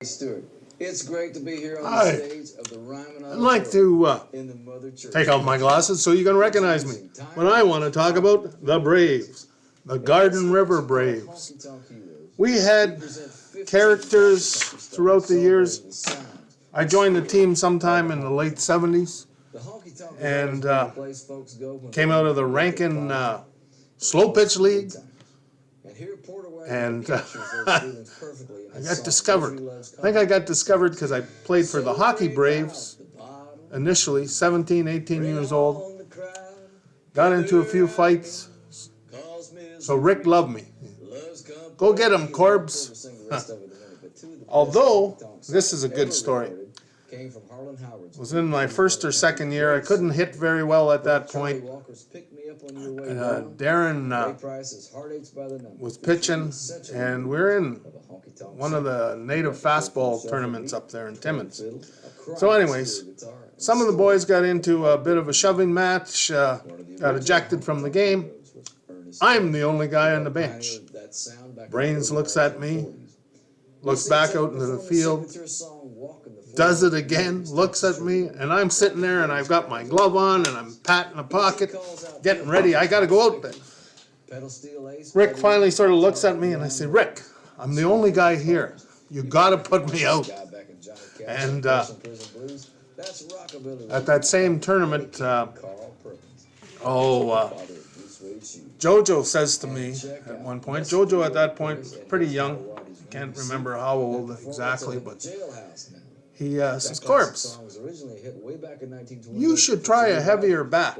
Stewart. It's great to be here on the stage of the Ryman I'd like to take off my glasses so you can recognize me when I want to talk about the Braves, the Garden River Braves. We had characters throughout the years. I joined the team sometime in the late 70s and came out of the Rankin Slow Pitch League. And I got discovered. I think I got discovered because I played for the Hockey Braves initially, 17, 18 years old. Got into a few fights. So Rick loved me. Go get him, Corbs. Although, this is a good story. It was in my first or second year. I couldn't hit very well at that point. Darren was pitching, and we're in one of the native fastball tournaments up there in Timmins. So anyways, some of the boys got into a bit of a shoving match, got ejected from the game. I'm the only guy on the bench. Brains looks at me, looks back out into the field, does it again, looks at me, and I'm sitting there and I've got my glove on and I'm patting a pocket, getting ready. I got to go out there. Rick finally sort of looks at me and I say, Rick, I'm the only guy here. You got to put me out. And at that same tournament, Jojo says to me at one point, Jojo at that point, pretty young, can't remember how old exactly, but he says, Corbs, you should try a heavier bat.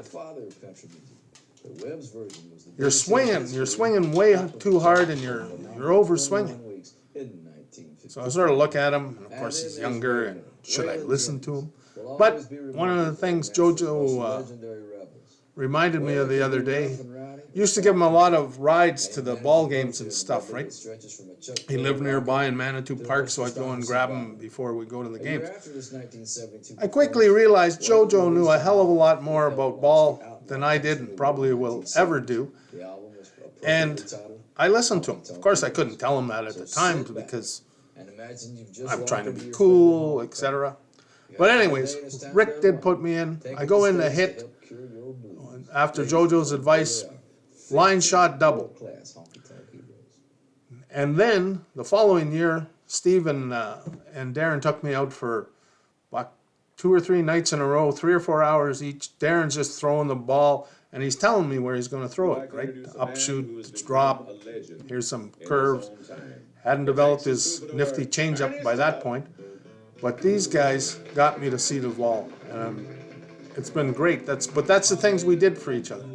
You're swinging way too hard and you're over swinging. So I sort of look at him, and of course he's younger, and should I listen to him? But one of the things Jojo reminded me of the other day, used to give him a lot of rides to the ball games and stuff, right? He lived nearby in Manitou Park, so I'd go and grab him before we go to the games. I quickly realized Jojo knew a hell of a lot more about ball than I did and probably will ever do. And I listened to him. Of course, I couldn't tell him that at the time because I'm trying to be cool, etc. But anyways, Rick did put me in. I go in to hit. After Jojo's advice, line shot double. And then the following year, Steve and Darren took me out for about 2 or 3 nights in a row, 3 or 4 hours each. Darren's just throwing the ball, and he's telling me where he's going to throw it, right? Upshoot, drop, here's some curves. Hadn't developed his nifty changeup by that point. But these guys got me to see the ball. It's been great. That's the things we did for each other.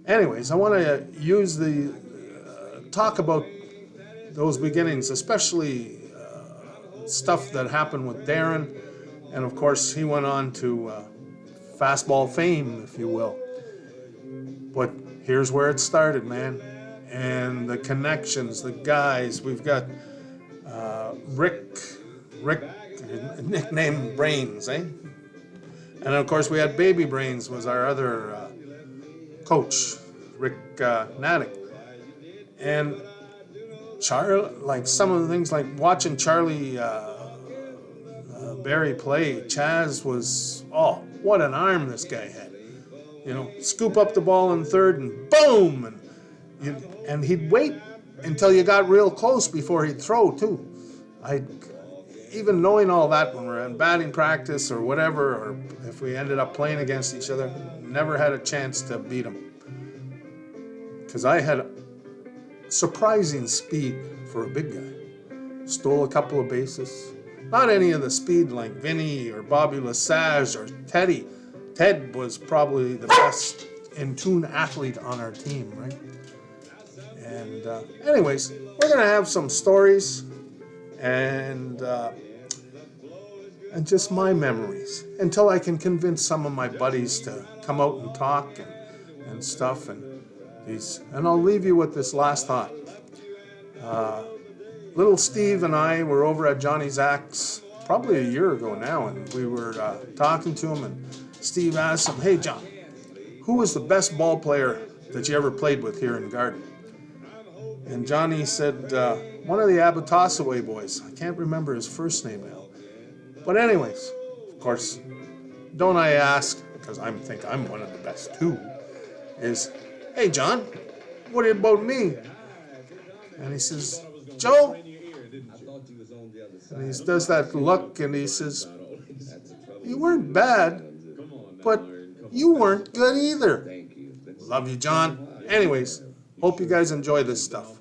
Anyways, I want to use the talk about those beginnings, especially stuff that happened with Darren, and of course he went on to fastball fame, if you will. But here's where it started, man, and the connections, the guys. We've got Rick, nicknamed Brains, eh? And of course we had Baby Brains was our other coach, Rick Naddick. And Charlie, like some of the things, like watching Charlie Berry play, Chaz was, oh, what an arm this guy had. You know, scoop up the ball in third and boom! And he'd wait until you got real close before he'd throw too. Even knowing all that when we're in batting practice or whatever, or if we ended up playing against each other, never had a chance to beat him. Because I had surprising speed for a big guy. Stole a couple of bases. Not any of the speed like Vinny or Bobby Lesage or Teddy. Ted was probably the best in-tune athlete on our team, right? And anyways, we're going to have some stories and just my memories until I can convince some of my buddies to come out and talk and stuff. And I'll leave you with this last thought. Little Steve and I were over at Johnny Zack's probably a year ago now, and we were talking to him, and Steve asked him, hey, John, who was the best ball player that you ever played with here in Garden? And Johnny said, one of the Abatassaway boys. I can't remember his first name now. But anyways, of course, don't I ask, because I think I'm one of the best too, is, hey John, what about me? And he says, Joe, and he does that look and he says, you weren't bad, but you weren't good either. Love you, John. Anyways, hope you guys enjoy this stuff.